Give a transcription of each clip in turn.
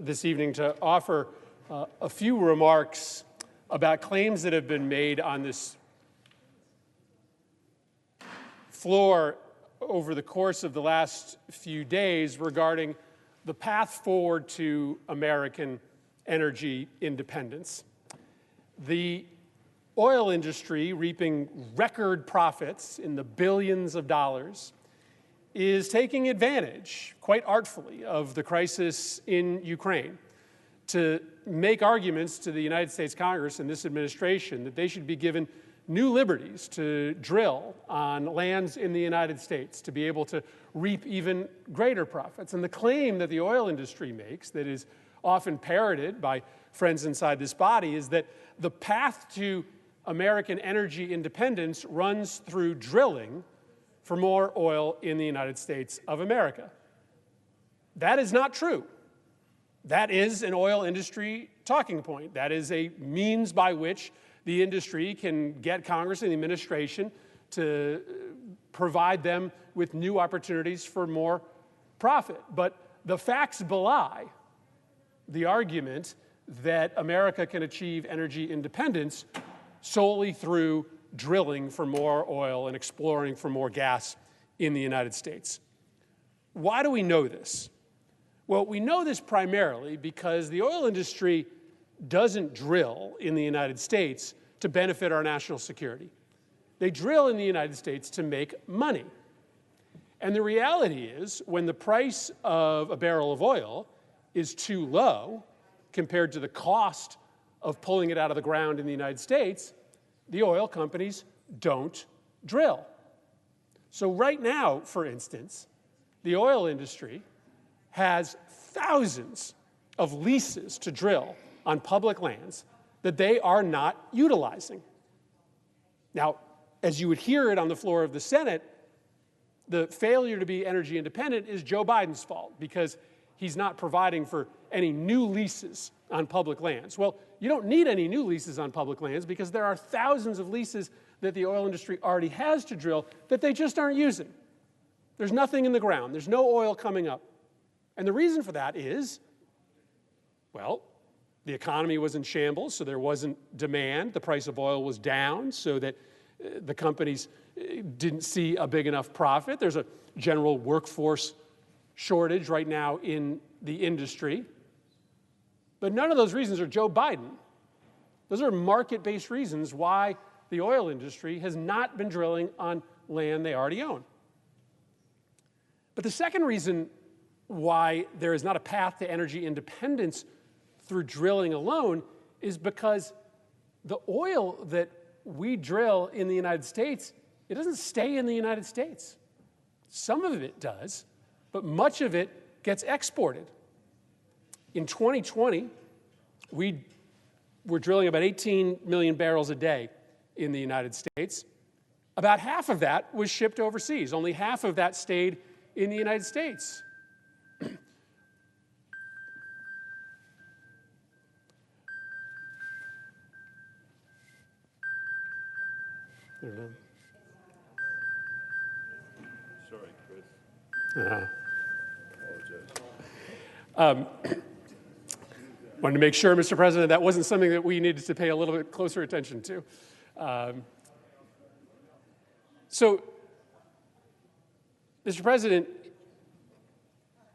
this evening to offer a few remarks about claims that have been made on this floor over the course of the last few days regarding the path forward to American energy independence. The oil industry, reaping record profits in the billions of dollars, is taking advantage, quite artfully, of the crisis in Ukraine to make arguments to the United States Congress and this administration that they should be given new liberties to drill on lands in the United States, to be able to reap even greater profits. And the claim that the oil industry makes, that is often parroted by friends inside this body, is that the path to American energy independence runs through drilling for more oil in the United States of America. That is not true. That is an oil industry talking point. That is a means by which the industry can get Congress and the administration to provide them with new opportunities for more profit. But the facts belie the argument that America can achieve energy independence solely through drilling for more oil and exploring for more gas in the United States. Why do we know this? Well, we know this primarily because the oil industry doesn't drill in the United States to benefit our national security. They drill in the United States to make money. And the reality is, when the price of a barrel of oil is too low compared to the cost of pulling it out of the ground in the United States, the oil companies don't drill. So right now, for instance, the oil industry has thousands of leases to drill on public lands that they are not utilizing. Now, as you would hear it on the floor of the Senate, the failure to be energy independent is Joe Biden's fault because he's not providing for any new leases on public lands. Well, you don't need any new leases on public lands because there are thousands of leases that the oil industry already has to drill that they just aren't using. There's nothing in the ground. There's no oil coming up. And the reason for that is, well, the economy was in shambles, so there wasn't demand. The price of oil was down, so that the companies didn't see a big enough profit. There's a general workforce shortage right now in the industry. But none of those reasons are Joe Biden. Those are market-based reasons why the oil industry has not been drilling on land they already own. But the second reason why there is not a path to energy independence through drilling alone is because the oil that we drill in the United States, it doesn't stay in the United States. Some of it does, but much of it gets exported. In 2020, we were drilling about 18 million barrels a day in the United States. About half of that was shipped overseas. Only half of that stayed in the United States. Sorry, Chris. Wanted to make sure, Mr. President, that wasn't something that we needed to pay a little bit closer attention to. So, Mr. President,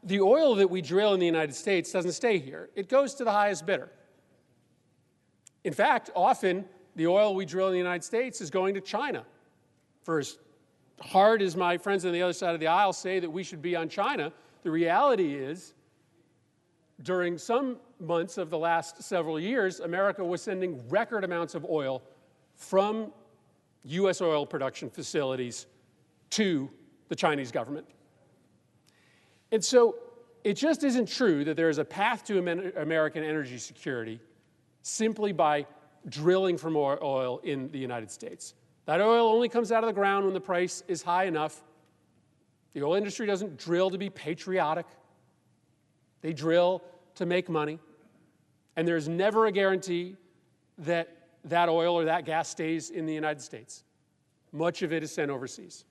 the oil that we drill in the United States doesn't stay here. It goes to the highest bidder. In fact, often the oil we drill in the United States is going to China. For as hard as my friends on the other side of the aisle say that we should be on China, the reality is, during some months of the last several years, America was sending record amounts of oil from U.S. oil production facilities to the Chinese government. And so it just isn't true that there is a path to American energy security simply by drilling for more oil in the United States. That oil only comes out of the ground when the price is high enough. The oil industry doesn't drill to be patriotic. They drill to make money. And there's never a guarantee that that oil or that gas stays in the United States. Much of it is sent overseas.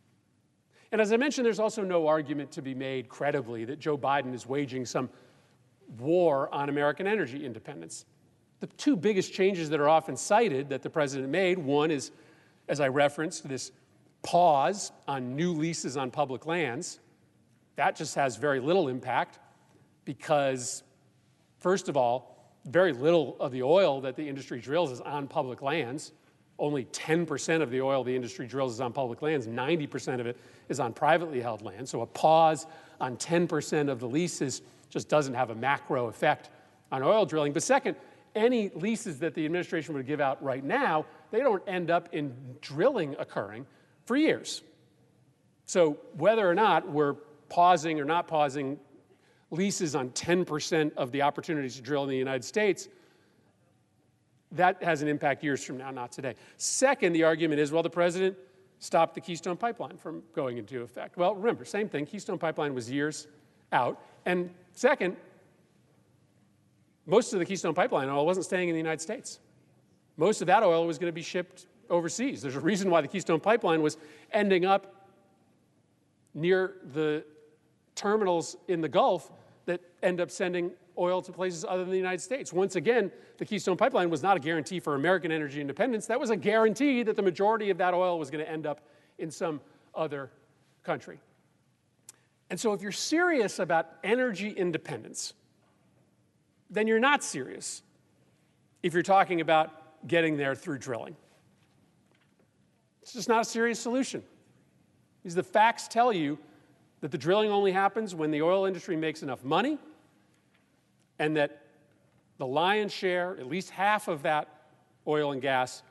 And as I mentioned, there's also no argument to be made credibly that Joe Biden is waging some war on American energy independence. The two biggest changes that are often cited that the president made, one is, as I referenced, this pause on new leases on public lands. That just has very little impact because, first of all, very little of the oil that the industry drills is on public lands. Only 10% of the oil the industry drills is on public lands. 90% of it is on privately held land. So a pause on 10% of the leases just doesn't have a macro effect on oil drilling. But second, any leases that the administration would give out right now, they don't end up in drilling occurring for years. So whether or not we're pausing or not pausing leases on 10% of the opportunities to drill in the United States, that has an impact years from now, not today. Second, the argument is, well, the president stopped the Keystone Pipeline from going into effect. Well, remember, same thing. Keystone Pipeline was years out. And second, most of the Keystone Pipeline oil wasn't staying in the United States. Most of that oil was going to be shipped overseas. There's a reason why the Keystone Pipeline was ending up near the terminals in the Gulf that end up sending oil to places other than the United States. Once again, the Keystone Pipeline was not a guarantee for American energy independence. That was a guarantee that the majority of that oil was going to end up in some other country. And so if you're serious about energy independence, then you're not serious if you're talking about getting there through drilling. It's just not a serious solution. Because the facts tell you that the drilling only happens when the oil industry makes enough money and that the lion's share, at least half of that oil and gas,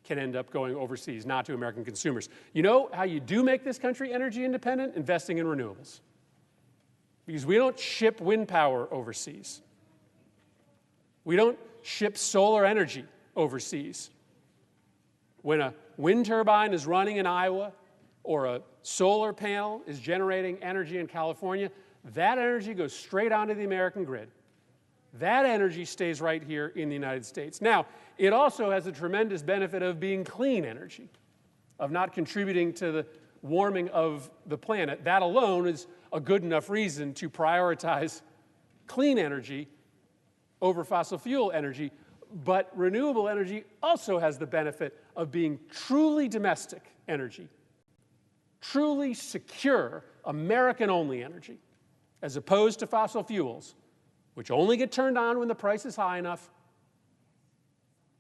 can end up going overseas, not to American consumers. You know how you do make this country energy independent? Investing in renewables. Because we don't ship wind power overseas. We don't ship solar energy overseas. When a wind turbine is running in Iowa or a solar panel is generating energy in California, that energy goes straight onto the American grid. That energy stays right here in the United States. Now, it also has a tremendous benefit of being clean energy, of not contributing to the warming of the planet. That alone is a good enough reason to prioritize clean energy over fossil fuel energy. But renewable energy also has the benefit of being truly domestic energy, truly secure, American-only energy, as opposed to fossil fuels, which only get turned on when the price is high enough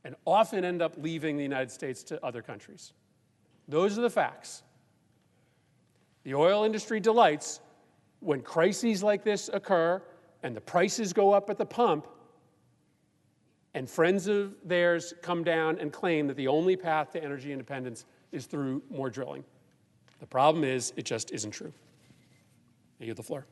and often end up leaving the United States to other countries. Those are the facts. The oil industry delights when crises like this occur and the prices go up at the pump and friends of theirs come down and claim that the only path to energy independence is through more drilling. The problem is, it just isn't true. I yield the floor.